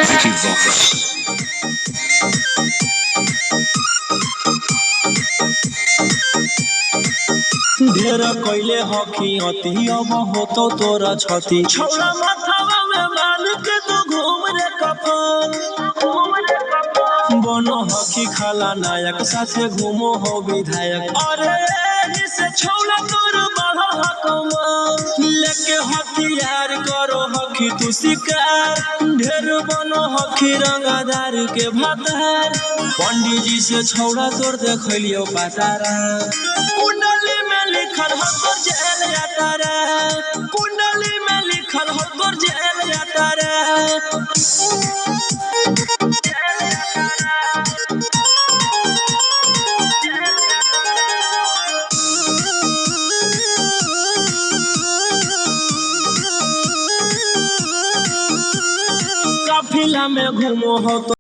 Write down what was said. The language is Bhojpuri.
Vicky Vox. ढेर कैले हकी अति अब होतो तोरा छती छौड़ा माथावा में मान के तू घूम रे कफन बनो हकी खाला नायक साथे घूमो हो विधायक अरे से छौड़ा तोर बढ़ो हकमा लेके हथियार करो हकी तू शिकार ढेर बनो हकी रंगादार के भातार पंडित जी से छौड़ा तोर देखलियो पातारा कुंडली में लिखल हो तोर जेल जाता रे कुंडली में लिखल हो तोर जेल जाता रे काफिला में घूमो हो तो